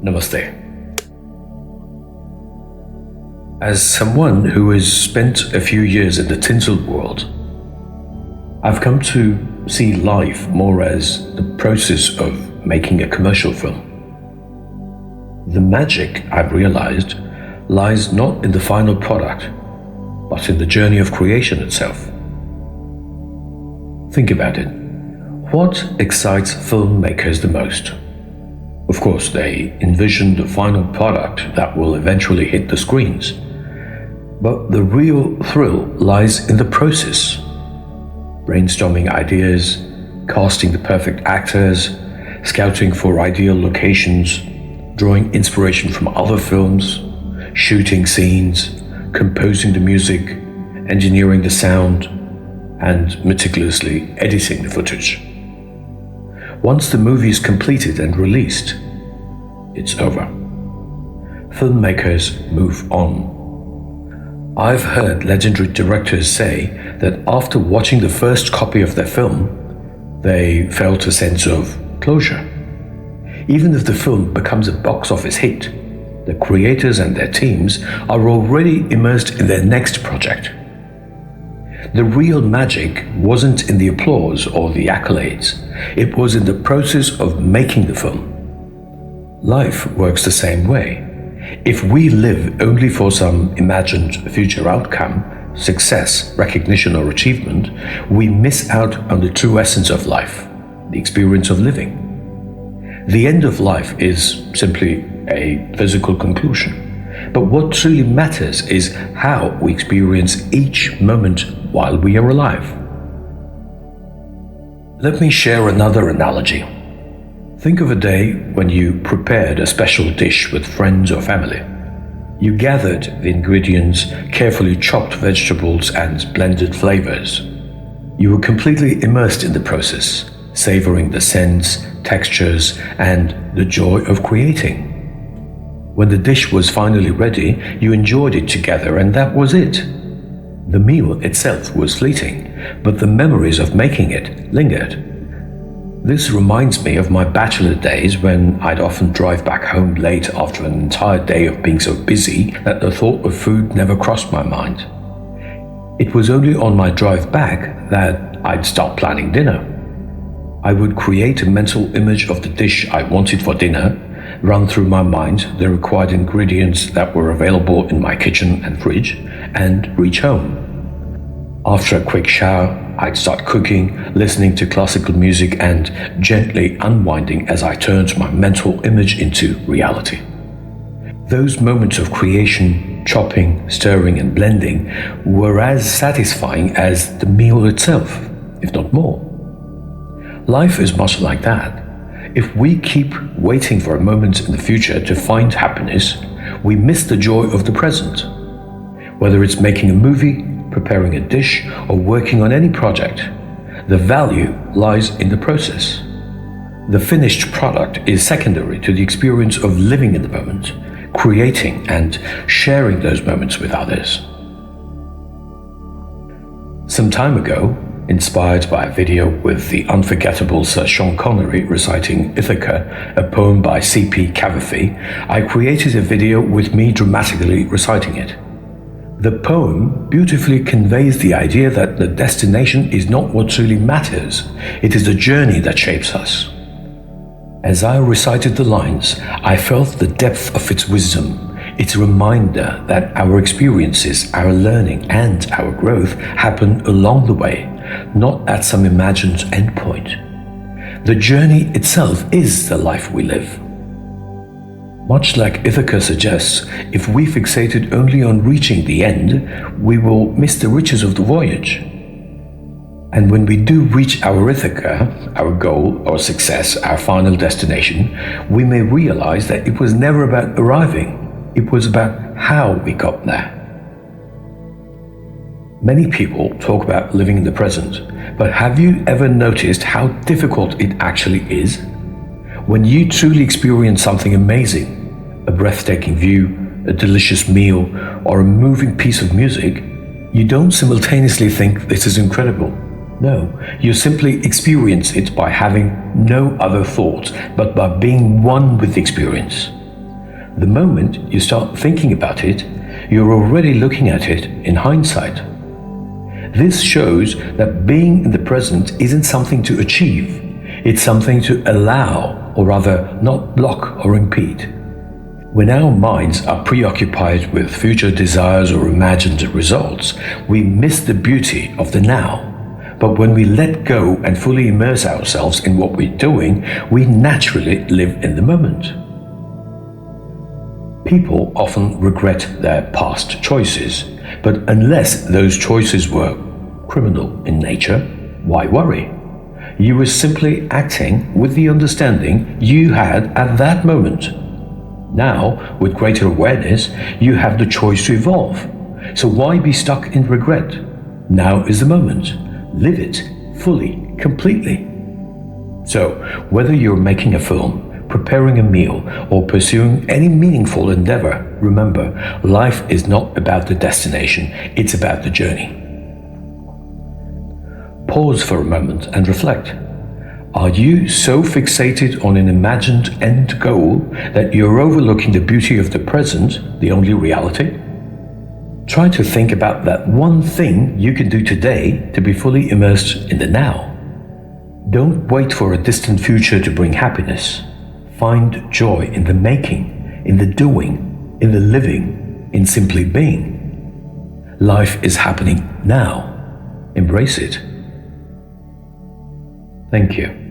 Namaste. As someone who has spent a few years in the tinsel world, I've come to see life more as the process of making a commercial film. The magic, I've realized, lies not in the final product, but in the journey of creation itself. Think about it. What excites filmmakers the most? Of course, they envision the final product that will eventually hit the screens. But the real thrill lies in the process. Brainstorming ideas, casting the perfect actors, scouting for ideal locations, drawing inspiration from other films, shooting scenes, composing the music, engineering the sound, and meticulously editing the footage. Once the movie is completed and released, it's over. Filmmakers move on. I've heard legendary directors say that after watching the first copy of their film, they felt a sense of closure. Even if the film becomes a box office hit, the creators and their teams are already immersed in their next project. The real magic wasn't in the applause or the accolades. It was in the process of making the film. Life works the same way. If we live only for some imagined future outcome, success, recognition, or achievement, we miss out on the true essence of life, the experience of living. The end of life is simply a physical conclusion. But what truly matters is how we experience each moment while we are alive. Let me share another analogy. Think of a day when you prepared a special dish with friends or family. You gathered the ingredients, carefully chopped vegetables, and blended flavors. You were completely immersed in the process, savoring the scents, textures, and the joy of creating. When the dish was finally ready, you enjoyed it together, and that was it. The meal itself was fleeting, but the memories of making it lingered. This reminds me of my bachelor days when I'd often drive back home late after an entire day of being so busy that the thought of food never crossed my mind. It was only on my drive back that I'd start planning dinner. I would create a mental image of the dish I wanted for dinner, run through my mind the required ingredients that were available in my kitchen and fridge, and reach home. After a quick shower, I'd start cooking, listening to classical music, and gently unwinding as I turned my mental image into reality. Those moments of creation, chopping, stirring, and blending were as satisfying as the meal itself, if not more. Life is much like that. If we keep waiting for a moment in the future to find happiness, we miss the joy of the present. Whether it's making a movie, preparing a dish, or working on any project, the value lies in the process. The finished product is secondary to the experience of living in the moment, creating and sharing those moments with others. Some time ago, inspired by a video with the unforgettable Sir Sean Connery reciting Ithaca, a poem by C.P. Cavafy, I created a video with me dramatically reciting it. The poem beautifully conveys the idea that the destination is not what truly matters, it is the journey that shapes us. As I recited the lines, I felt the depth of its wisdom, its reminder that our experiences, our learning, and our growth happen along the way, not at some imagined endpoint. The journey itself is the life we live. Much like Ithaca suggests, if we fixated only on reaching the end, we will miss the riches of the voyage. And when we do reach our Ithaca, our goal or success, our final destination, we may realize that it was never about arriving, it was about how we got there. Many people talk about living in the present, but have you ever noticed how difficult it actually is? When you truly experience something amazing, a breathtaking view, a delicious meal, or a moving piece of music, you don't simultaneously think this is incredible. No, you simply experience it by having no other thought, but by being one with the experience. The moment you start thinking about it, you're already looking at it in hindsight. This shows that being in the present isn't something to achieve, it's something to allow, or rather not block or impede. When our minds are preoccupied with future desires or imagined results, we miss the beauty of the now. But when we let go and fully immerse ourselves in what we're doing, we naturally live in the moment. People often regret their past choices, but unless those choices were criminal in nature, why worry? You were simply acting with the understanding you had at that moment. Now, with greater awareness, you have the choice to evolve. So why be stuck in regret? Now is the moment. Live it fully, completely. So, whether you're making a film, preparing a meal, or pursuing any meaningful endeavor, remember, life is not about the destination, it's about the journey. Pause for a moment and reflect. Are you so fixated on an imagined end goal that you're overlooking the beauty of the present, the only reality? Try to think about that one thing you can do today to be fully immersed in the now. Don't wait for a distant future to bring happiness. Find joy in the making, in the doing, in the living, in simply being. Life is happening now. Embrace it. Thank you.